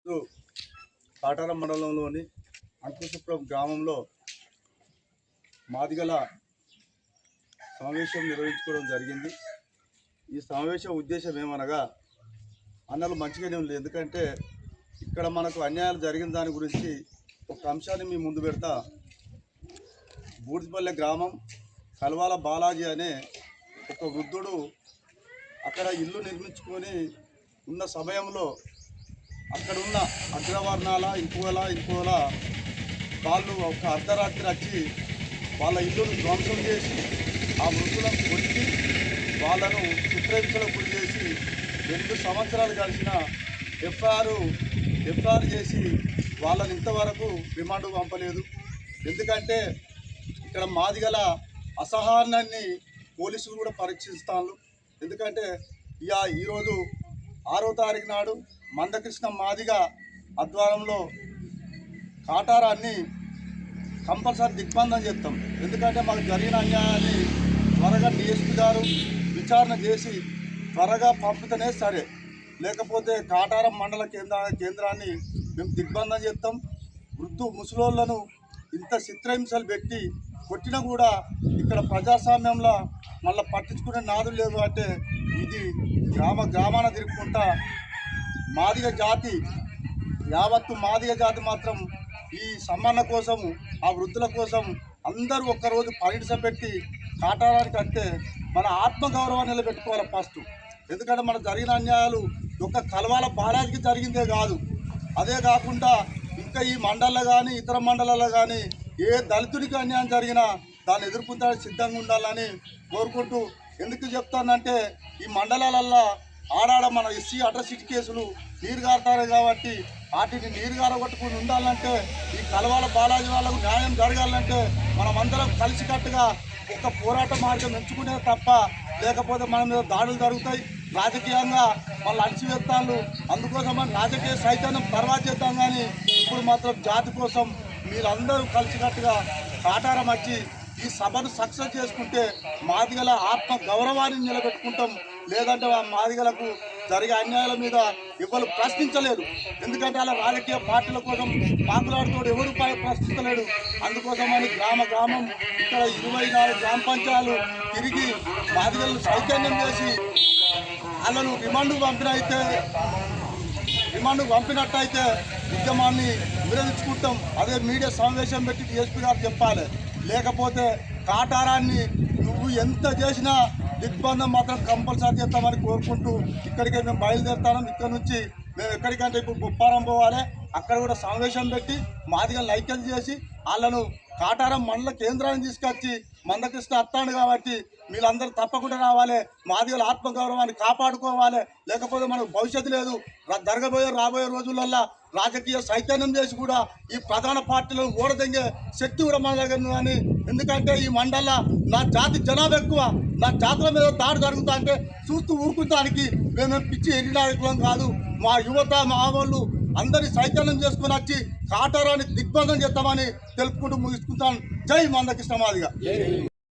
కాటారం మండలంలోని అంకుశపురం గ్రామంలో మాదిగల సమావేశం నిర్వహించుకోవడం జరిగింది. ఈ సమావేశం ఉద్దేశం ఏమనగా, అన్నలు మంచిగానే ఉంది, ఎందుకంటే ఇక్కడ మనకు అన్యాయాలు జరిగిన దాని గురించి ఒక అంశాన్ని మీ ముందు పెడతా. బూడిదపల్లె గ్రామం కల్వాల బాలాజీ అనే ఒక వృద్ధుడు అక్కడ ఇల్లు నిర్మించుకొని ఉన్న సమయంలో అక్కడున్న అగ్రవర్ణాల ఇంకోలా వాళ్ళు ఒక అర్ధరాత్రి వచ్చి వాళ్ళ ఇల్లును ధ్వంసం చేసి ఆ వృద్ధులను కొట్టి వాళ్ళను చిత్రహింసలకు గురి చేసి 2 సంవత్సరాలు కలిసిన ఎఫ్ఐఆర్ చేసి వాళ్ళని ఇంతవరకు రిమాండ్ పంపలేదు. ఎందుకంటే ఇక్కడ మాదిగల అసహనాన్ని పోలీసులు కూడా పరీక్షిస్తాను. ఎందుకంటే ఈరోజు 6వ తారీఖు నాడు మందకృష్ణ మాదిగ ఆధ్వర్యంలో కాటారాన్ని కంపల్సరీ దిగ్బంధం చేస్తాం. ఎందుకంటే మాకు జరిగిన అన్యాయాన్ని త్వరగా డిఎస్పీ గారు విచారణ చేసి త్వరగా పంపితేనే సరే, లేకపోతే కాటారం మండల కేంద్రాన్ని మేము దిగ్బంధం చేస్తాం. ముసలోళ్లను ఇంత చిత్రహింసలు పెట్టి కొట్టినా కూడా ఇక్కడ ప్రజాస్వామ్యంలో మళ్ళీ పట్టించుకునే నాదులు లేదు. అంటే ఇది గ్రామాన తిరుగుకుంటా మాదిగ జాతి, యావత్తు మాదిగ జాతి మాత్రం ఈ సమ్మాన కోసం, ఆ వృద్ధుల కోసం అందరూ ఒక్కరోజు పెట్టి కాటారానికి వస్తే మన ఆత్మగౌరవాన్ని నిలబెట్టుకోవాలి ఫస్ట్. ఎందుకంటే మనకు జరిగిన అన్యాయాలు ఒక్క కల్వాల బాలాజీకి జరిగిందే కాదు, అదే కాకుండా ఇంకా ఈ మండలంలో కానీ ఇతర మండలాల్లో కానీ ఏ దళితుడికి అన్యాయం జరిగినా దాన్ని ఎదుర్కొంటానికి సిద్ధంగా ఉండాలని కోరుకుంటూ, ఎందుకు చెప్తానంటే ఈ మండలాలల్లో ఆడాడ మన ఎస్సీ అట్రాసిటీ కేసులు నీరు గారుతారు కాబట్టి వాటిని నీరు గారగొట్టుకుని ఉండాలంటే, ఈ కల్వాల బాలాజీ వాళ్ళకు న్యాయం జరగాలంటే మనమందరం కలిసికట్టుగా ఒక పోరాట మార్గం ఎంచుకునే తప్ప, లేకపోతే మన మీద దాడులు జరుగుతాయి, రాజకీయంగా వాళ్ళు అణచివేస్తాళ్ళు. అందుకోసం మనం రాజకీయ చైతన్యం తర్వాత చేద్దాం, కానీ ఇప్పుడు మాత్రం జాతి కోసం మీరందరూ కలిసికట్టుగా కాటారం వచ్చి ఈ సభను సక్సెస్ చేసుకుంటే మాదిగల ఆత్మ గౌరవాన్ని నిలబెట్టుకుంటాం. లేదంటే ఆ మాదిగలకు జరిగే అన్యాయాల మీద ఎవరు ప్రశ్నించలేరు. ఎందుకంటే అలా రాజకీయ పార్టీల కోసం పాకులాడుతూ ఎవరు ప్రశ్నించలేడు. అందుకోసమని గ్రామం ఇక్కడ 24 గ్రామ పంచాయతీలు తిరిగి మాదిగలను చైతన్యం చేసి వాళ్ళను రిమాండ్ పంపినట్టయితే ఉద్యమాన్ని విరమించుకుంటాం. అదే మీడియా సమావేశం పెట్టి డిఎస్పీ గారు చెప్పాలి. లేకపోతే కాటారాన్ని నువ్వు ఎంత చేసినా దిగ్బంధం మాత్రం కంపల్సరీ చేస్తామని కోరుకుంటూ ఇక్కడికే మేము బయలుదేరుతాం. ఇక్కడ నుంచి మేము ఎక్కడికంటే ఇప్పుడు బొప్పారం పోవాలి, అక్కడ కూడా సమావేశం పెట్టి మాదిగలను ఐక్యం చేసి వాళ్ళను కాటారం మండల కేంద్రాన్ని తీసుకొచ్చి మందకృష్ణ అత్తాడు కాబట్టి మీరందరూ తప్పకుండా రావాలి, మాదిగల ఆత్మగౌరవాన్ని కాపాడుకోవాలి. లేకపోతే మనకు భవిష్యత్తు లేదు. రాబోయే రోజులల్లో రాజకీయ చైతన్యం చేసి కూడా ఈ ప్రధాన పార్టీలను ఓడదెంగే శక్తి కూడా మన దగ్గర ఉందని. ఎందుకంటే ఈ మండల నా జాతి జనాభా ఎక్కువ, నా జాతుల మీద దాడి జరుగుతా అంటే చూస్తూ ఊరుకుంటానికి మేము పిచ్చి ఎరినాయకులం కాదు. మా యువత, మా వాళ్ళు అందరినీ చైతన్యం చేసుకుని వచ్చి కాటారాన్ని దిగ్బంధం చేస్తామని తెలుపుకుంటూ ముగిసుకుంటాను. జై మందకృష్ణ మాదిగ.